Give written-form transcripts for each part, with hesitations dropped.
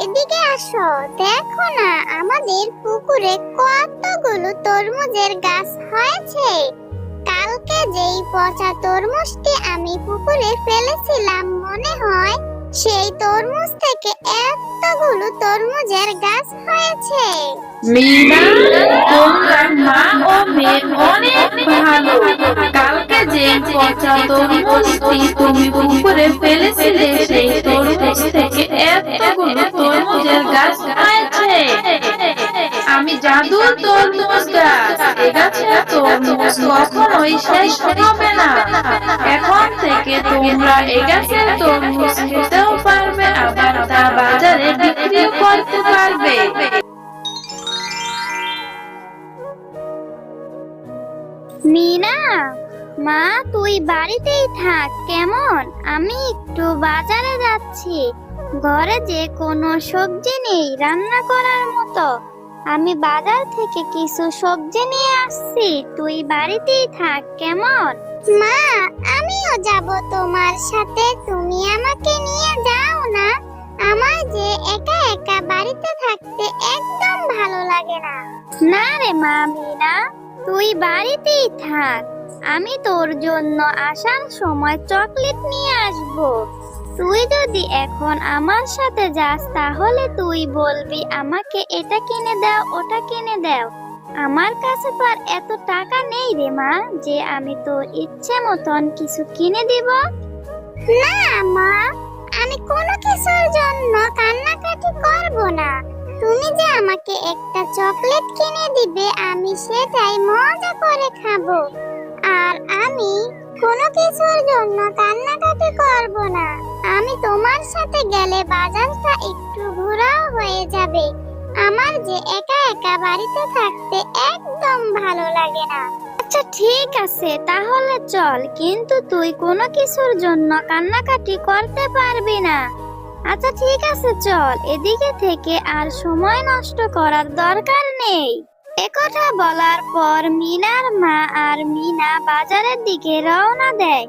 এদিকে আসো, দেখো না আমাদের পুকুরে কতগুলো তরমুজের গাছ হয়েছে। কালকে যেই পচা তরমুজটি আমি পুকুরে ফেলেছিলাম, মনে হয় সেই তরমুজ থেকে এতগুলো তরমুজের গাছ হয়েছে। মিনা, তোমার মা ও মেয়ে অনেক ভালো। কালকে যে পচা তরমুজটি তুমি পুকুরে ফেলেছিলে, সেই তরমুজ থেকে এতগুলো তরমুজের গাছ হয়েছে। আমি জাদুর তরমুজ গাছ, এ গাছের তরমুজ কখনোই শেষ হবে না। এখন থেকে তোমরা এ গাছের তরমুজ খেতেও পারবে, আবার তা বাজারে বিক্রিও করতে পারবে। মিনা, মা তুই বাড়িতেই থাক কেমন, আমি একটু বাজারে যাচ্ছি। ঘরে যে কোনো সবজি নেই রান্না করার মতো। আমি বাজার থেকে কিছু সবজি নিয়ে আসছি, তুই বাড়িতেই থাক কেমন। মা, আমিও যাব তোমার সাথে, তুমি আমাকে নিয়ে যাও না। আমার যে একা একা বাড়িতে থাকতে একদম ভালো লাগে না। না রে মা, মিনা তুই বাড়িতেই থাক। আমি তোর জন্য আসার সময় চকলেট নিয়ে আসব। তুই যদি এখন আমার সাথে যাস, তাহলে তুই বলবি আমাকে এটা কিনে দাও, ওটা কিনে দাও। আমার কাছে তো আর এত টাকা নেই রে মা, যে আমি তোর ইচ্ছে মতন কিছু কিনে দিব। না মা, আমি কোনো কিছুর জন্য কান্নাকাটি করব না। তুমি যে আমাকে একটা চকলেট কিনে দিবে, আমি সেটাই মজা করে খাবো। আর আমি কোনো কিছুর জন্য কান্নাকাটি করব না। আমি তোমার সাথে গেলে বাজারটা একটু ঘোরাও হয়ে যাবে। আমার যে একা একা বাড়িতে থাকতে একদম ভালো লাগে না। আচ্ছা ঠিক আছে, তাহলে চল, কিন্তু তুই কোনো কিছুর জন্য কান্নাকাটি করতে পারবি না। আচ্ছা ঠিক আছে চল, এদিকে থেকে আর সময় নষ্ট করার দরকার নেই। একথা বলার পর মিনার মা আর মিনা বাজারের দিকে রওনা দেয়।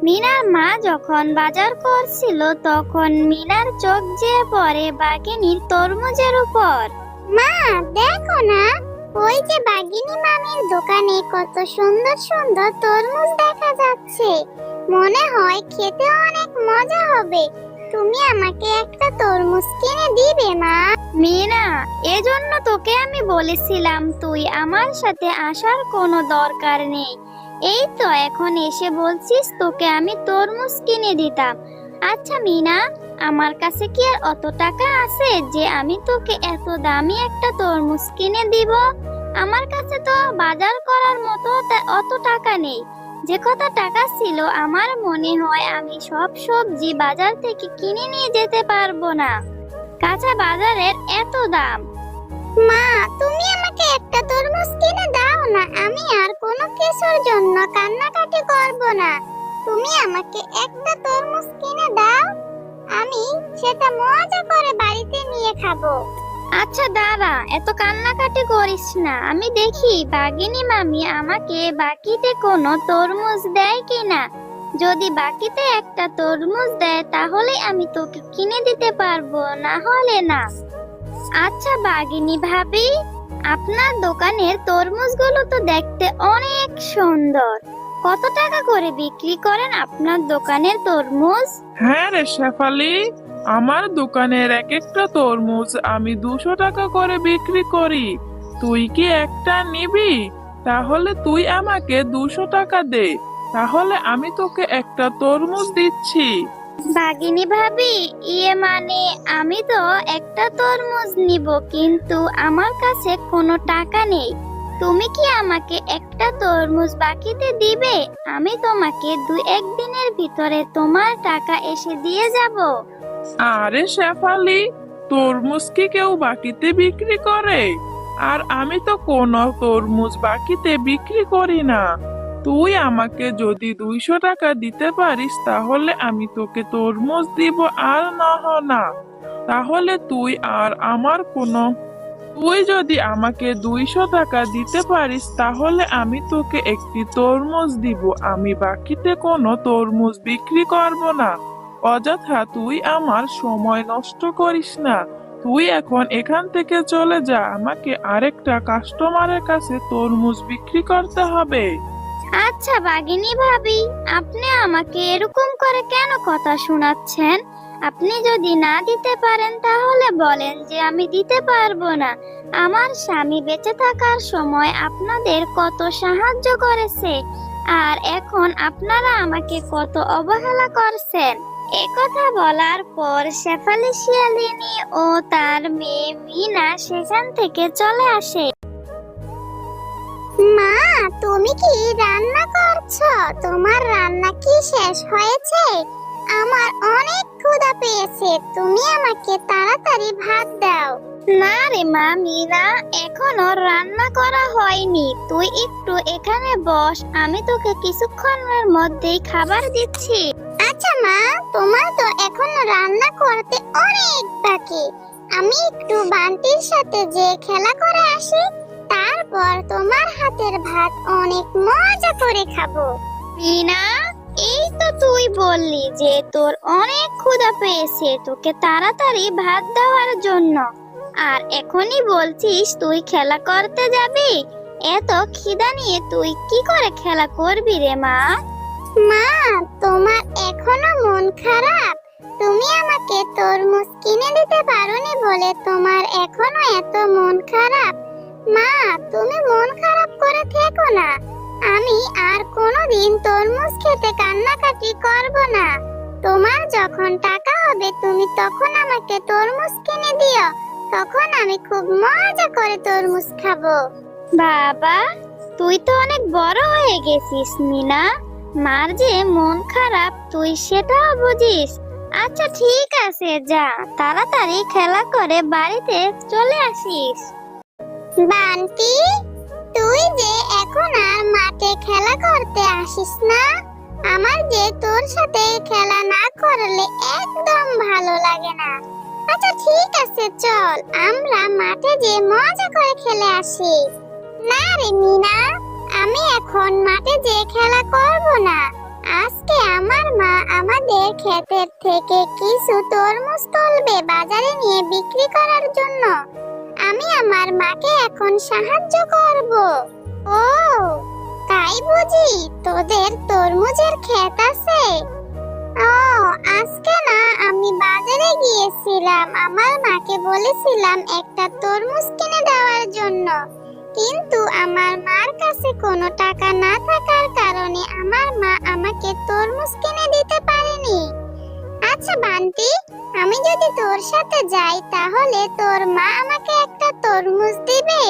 মিনার মা যখন বাজার করছিল, তখন মিনার চোখ যেয়ে পড়ে বাঘিনীর তরমুজের উপর। মা দেখো না, ওই যে বাঘিনী মামির দোকানে কত সুন্দর সুন্দর তরমুজ দেখা যাচ্ছে। মনে হয় খেতে অনেক মজা হবে। তুমি আমাকে একটা তরমুজ কিনে দিবে মা? মিনা, এজন্য তোকে আমি বলেছিলাম তুই আমার সাথে আসার কোনো দরকার নেই। এই তো এখন এসে বলছিস তোকে আমি তরমুজ কিনে দিতাম। আচ্ছা মিনা, আমার কাছে কি আর অত টাকা আছে যে আমি তোকে এত দামি একটা তরমুজ কিনে দিব? আমার কাছে তো বাজার করার মতো অত টাকা নেই। যে কত টাকা ছিল, আমার মনে হয় আমি সব সবজি বাজার থেকে কিনে নিয়ে যেতে পারবো না। কাঁচা বাজারের এত দাম। মা, তুমি আমাকে একটা তরমুজ কিনে দাও না, আমি আর কোনো কিছুর জন্য কান্নাকাটি করব না। তুমি আমাকে একটা তরমুজ কিনে দাও, আমি সেটা মজা করে বাড়িতে নিয়ে খাবো। আচ্ছা দাঁড়া, এত কান্নাকাটি করিস না, আমি দেখি বাঘিনী মামি আমাকে বাকিতে কোনো তরমুজ দেয় কিনা। যদি বাকিতে একটা তরমুজ দেয়, তাহলে আমি তোকে কিনে দিতে পারবো, না হলে না। আচ্ছা বাঘিনী ভাবি, আপনার দোকানের তরমুজগুলো তো দেখতে অনেক সুন্দর। কত টাকা করে বিক্রি করেন আপনার দোকানের তরমুজ? হ্যাঁ রে শেফালি, আমার দোকানের এক একটা তরমুজ আমি 200 টাকা করে বিক্রি করি। তুই কি একটা নিবি? তাহলে তুই আমাকে 200 টাকা দে, তাহলে আমি তোকে একটা তরমুজ দিচ্ছি। বাঘিনী ভাবি, মানে আমি তো একটা তরমুজ নিব, কিন্তু আমার কাছে কোনো টাকা নেই। তুমি কি আমাকে একটা তরমুজ বাকিতে দিবে? আমি তোমাকে 2-1 দিনের ভিতরে তোমার টাকা এসে দিয়ে যাব। আরে শেফালি, তরমুজ কি কেউ বাকিতে বিক্রি করে? আর আমি তো কোনো তরমুজ বাকিতে বিক্রি করি না। তুই আমাকে যদি 200 টাকা দিতে পারিস, তাহলে আমি তোকে তরমুজ দিব, আর না তাহলে তুই আর আমার কোনো। তুই যদি আমাকে 200 টাকা দিতে পারিস, তাহলে আমি তোকে একটি তরমুজ দিব। আমি বাকিতে কোনো তরমুজ বিক্রি করব না। অযথা তুই আমার সময় নষ্ট করিস না। তুই এখন এখান থেকে চলে যা, আমাকে আরেকটা কাস্টমারের কাছে তরমুজ বিক্রি করতে হবে। আচ্ছা বাগিনী ভাবি, আপনি আমাকে এরকম করে কেন কথা শোনাচ্ছেন? আপনি যদি না দিতে পারেন তাহলে বলেন যে আমি দিতে পারবো না। আমার স্বামী বেঁচে থাকার সময় আপনাদের কত সাহায্য করেছে, আর এখন আপনারা আমাকে কত অবহেলা করছেন। একথা বলার পর শেফালি শিয়ালিনী ও তার মেয়ে মিনা সেখান থেকে চলে আসে। মা, তুমি কি রান্না করছো? তোমার রান্না কি শেষ হয়েছে? আমার অনেক ক্ষুধা পেয়েছে, তুমি আমাকে তাড়াতাড়ি ভাত দাও। না রে মা মিনা, এখনো রান্না করা হয়নি। তুই একটু এখানে বস, আমি তোকে কিছুক্ষণের মধ্যেই খাবার দিচ্ছি। আচ্ছা মা, তোমার তো এখনো রান্না করতে অনেক বাকি। আমি একটু বান্টির সাথে যে খেলা করে আসি, তারপর তোমার হাতের ভাত অনেক মজা করে খাবো। মিনা, এই তো তুই বললি যে তোর অনেক ক্ষুধা পেয়েছে, তোকে তাড়াতাড়ি ভাত দেওয়ার জন্য, আর এখনই বলছিস তুই খেলা করতে যাবি? এত খিদা নিয়ে তুই কি করে খেলা করবি রে মা? মা, তোমার এখনো মন খারাপ? তুমি আমাকে তরমুজ কিনে দিতে পারোনি বলে তোমার এখনো এত মন খারাপ? মা, তুমি মন খারাপ করে থেকো না। আমি আর কোনোদিন তরমুজ খেতে কান্নাকাটি করব না। তোমার যখন টাকা হবে তুমি তখন আমাকে তরমুজ কিনে দিও, তখন আমি খুব মজা করে তরমুজ খাবো। বাবা, তুই তো অনেক বড় হয়ে গেছিস মিনা। মার যে মন খারাপ তুই সেটাও বুঝিস। আচ্ছা ঠিক আছে, যা তাড়াতাড়ি খেলা করে বাড়িতে চলে আসিস। বান্টি, তুই যে এখন আর মাঠে খেলা করতে আসিস না, আমার যে তোর সাথে খেলা না করলে একদম ভালো লাগে না। আচ্ছা ঠিক আছে, চল আমরা মাঠে যে মজা করে খেলে আসি। না রে মিনা, আমি এখন মাঠে যে খেলা করব না। আজকে আমার মা আমাদের ক্ষেতের থেকে কিছু তরমুজ তুলবে বাজারে নিয়ে বিক্রি করার জন্য। আমি আমার মাকে এখন সাহায্য করব। ও, তাই বুঝি তোদের তরমুজের ক্ষেত আছে? ও, আজকে না আমি বাজারে গিয়েছিলাম, আমার মাকে বলেছিলাম একটা তরমুজ কিনে দেওয়ার জন্য, কিন্তু আমার মার কাছে কোনো টাকা না থাকার কারণে আমার মা আমাকে তরমুজ কিনে দিতে পারেনি। আচ্ছা বান্টি, আমি যদি তোর সাথে যাই তাহলে তোর মা আমাকে একটা তরমুজ দিবে?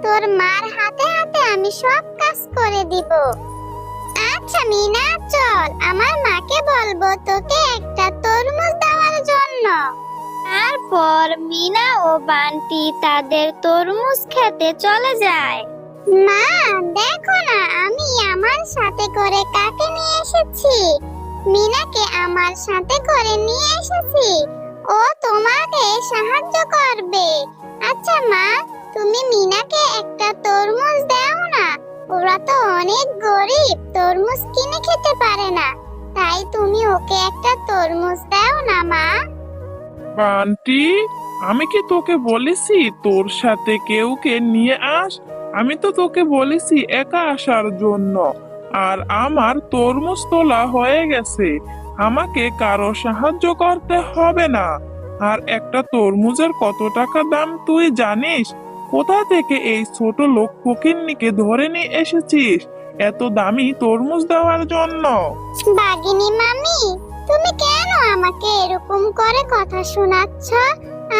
তোর মার হাতে হাতে আমি সব কাজ করে দিব। আচ্ছা মিনা, চল আমার মাকে বলবো তোকে একটা তরমুজ দেওয়ার জন্য। তারপর মিনা ও বান্টি তাদের তরমুজ খেতে চলে যায়। মা, দেখো না আমি আমার সাথে করে কাকে নিয়ে এসেছি। মিনাকে আমার সাথে করে নিয়ে এসেছি, ও তোমাকে সাহায্য করবে। আচ্ছা মা, তুমি মিনাকে একটা তরমুজ দাও না, ওরা তো অনেক গরিব, তরমুজ কিনে খেতে পারে না, তাই তুমি ওকে একটা তরমুজ দাও না মা। বান্টি, আমি কি তোকে বলেছি তোর সাথে কেউকে নিয়ে আস? আমি তো তোকে বলেছি একা আসার জন্য, আর আমার তরমুজ তোলা হয়ে গেছে, আমাকে কারো সাহায্য করতে হবে না। আর একটা তরমুজের কত টাকা দাম তুই জানিস? কোথা থেকে এই ছোট লোক ফকিন্নিকে ধরে নিয়ে এসেছিস এত দামি তরমুজ দেওয়ার জন্য? বাগিনী মামি, তুমি কেন আমাকে এরকম করে কথা শোনাচ্ছ?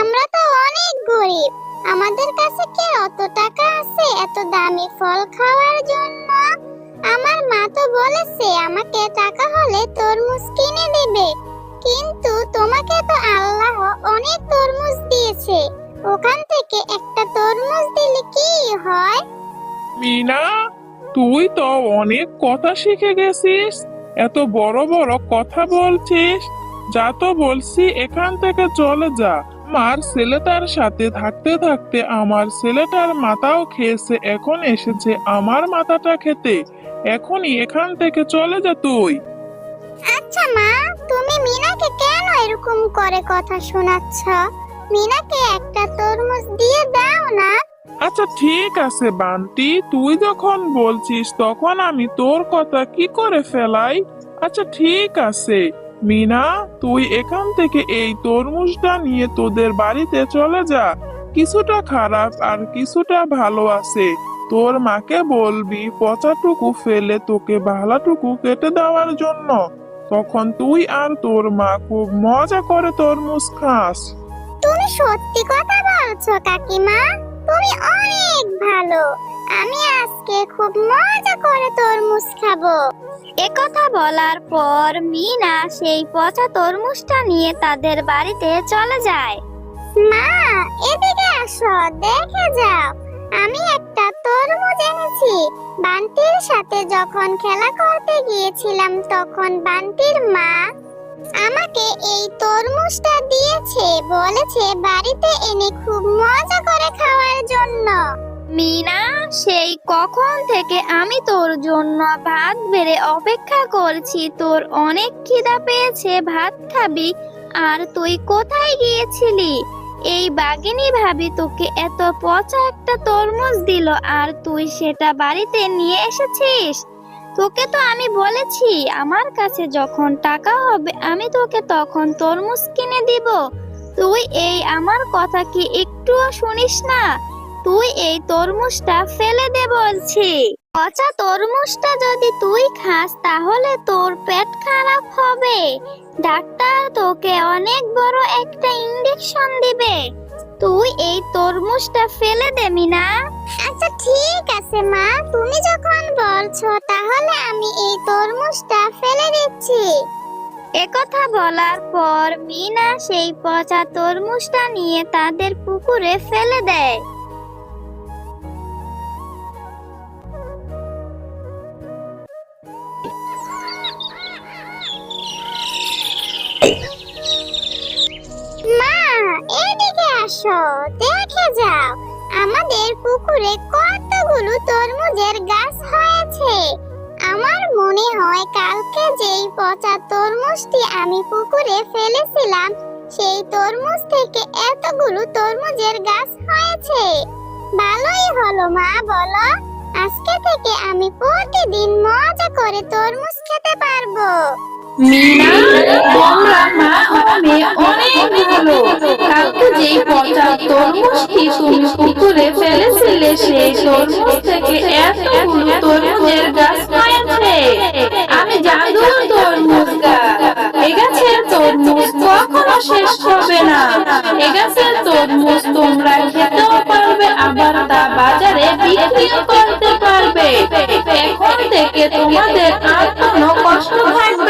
আমরা তো অনেক গরিব, আমাদের কাছে কি অত টাকা আছে এত দামি ফল খাওয়ার জন্য? আমার মা তো বলেছে আমাকে টাকা হলে তরমুজ কিনে দেবে, কিন্তু তোমাকে তো আল্লাহ অনেক তরমুজ দিয়েছে, ওখান থেকে একটা তরমুজ দিলে কি হয়? মিনা, তুই তো অনেক কথা শিখে গেছিস, এত বড় বড় কথা বলছিস। যা তো বলছি এখান থেকে চলে যা। আমার ছেলেটার সাথে থাকতে থাকতে আমার ছেলেটার মাথাও খেয়েছে, এখন এসেছে আমার মাথাটা খেতে। এখনই এখান থেকে চলে যা তুই। আচ্ছা মা, তুমি মিনাকে কেন এরকম করে কথা শোনাচ্ছ? মিনাকে একটা তরমুজ দিয়ে দাও না। আচ্ছা ঠিক আছে বান্টি, তুই যখন বলছিস তখন আমি তোর কথা কি করে ফেলাই। আচ্ছা ঠিক আছে মিনা, তুই এখান থেকে এই তরমুজটা নিয়ে তোদের বাড়িতে চলে যা। কিছুটা খারাপ আর কিছুটা ভালো আছে। তোর মাকে বলবি পচাটুকু ফেলে তোকে ভালোটুকু কেটে দেওয়ার জন্য। তখন তুই আর তোর মা খুব মজা করে তরমুজ খাস। তুমি সত্যি কথা বলছো কাকিমা, তুমি অনেক ভালো। আমি আজকে খুব মজা করে তরমুজ খাবো। একথা বলার পর মিনা সেই পচা তরমুজটা নিয়ে তাদের বাড়িতে চলে যায়। মা, এদিকে আসো, দেখে যাও, আমি একটা তরমুজ এনেছি। বান্টির সাথে যখন খেলা করতে গিয়েছিলাম তখন বান্টির মা আমাকে এই তরমুজটা দিয়েছে, বলেছে বাড়িতে এনে খুব মজা করে খাওয়ার জন্য। মিনা, সেই কখন থেকে আমি তোর জন্য ভাত বেড়ে অপেক্ষা করছি। তোর অনেক খিদা পেয়েছে, ভাত খাবি, আর তুই কোথায় গিয়েছিলি? এই বাঘিনী ভাবি তোকে এত পচা একটা তরমুজ দিল আর তুই সেটা বাড়িতে নিয়ে এসেছিস। তোকে তো আমি বলেছি আমার কাছে যখন টাকা হবে আমি তোকে তখন তরমুজ কিনে দিব। তুই এই আমার কথা কি একটুও শুনিস না? তুই এই তরমুজটা ফেলে দে বলছি। পচা তরমুজটা যদি তুই খাস তাহলে তোর পেট খারাপ হবে। ডাক্তার তোকে অনেক বড় একটা ইনজেকশন দিবে। তুই এই তরমুজটা ফেলে দে মিনা। আচ্ছা ঠিক আছে মা, তুমি যখন বলছো তাহলে আমি এই তরমুজটা ফেলে দিচ্ছি। একথা বলার পর মিনা সেই পচা তরমুজটা নিয়ে তাদের পুকুরে ফেলে দেয়। মা, এদিকে আসো, দেখে যাও, আমাদের পুকুরে কতগুলো তরমুজের গাছ হয়েছে। আমার মনে হয় কালকে যেই পচা তরমুজটি আমি পুকুরে ফেলেছিলাম সেই তরমুজ থেকে এতগুলো তরমুজের গাছ হয়েছে। ভালোই হলো মা, বলো, আজকে থেকে আমি প্রতিদিন মজা করে তরমুজ খেতে পারবো। মিনা, তোমরা মা ও মেয়ে অনেক ভালো। কালকে যেই পচা তরমুজটি তুমি পুকুরে ফেলেছিলে সেই তরমুজ থেকে এতগুলো তরমুজের গাছ হয়েছে। আমি জাদুর তরমুজ গাছ। এ গাছের তরমুজ কখনো শেষ হবে না। এ গাছের তরমুজ তোমরা খেতেও পারবে, আবার তা বাজারে বিক্রিও করতে পারবে। এখন থেকে তোমাদের আর কোনো কষ্ট থাকবে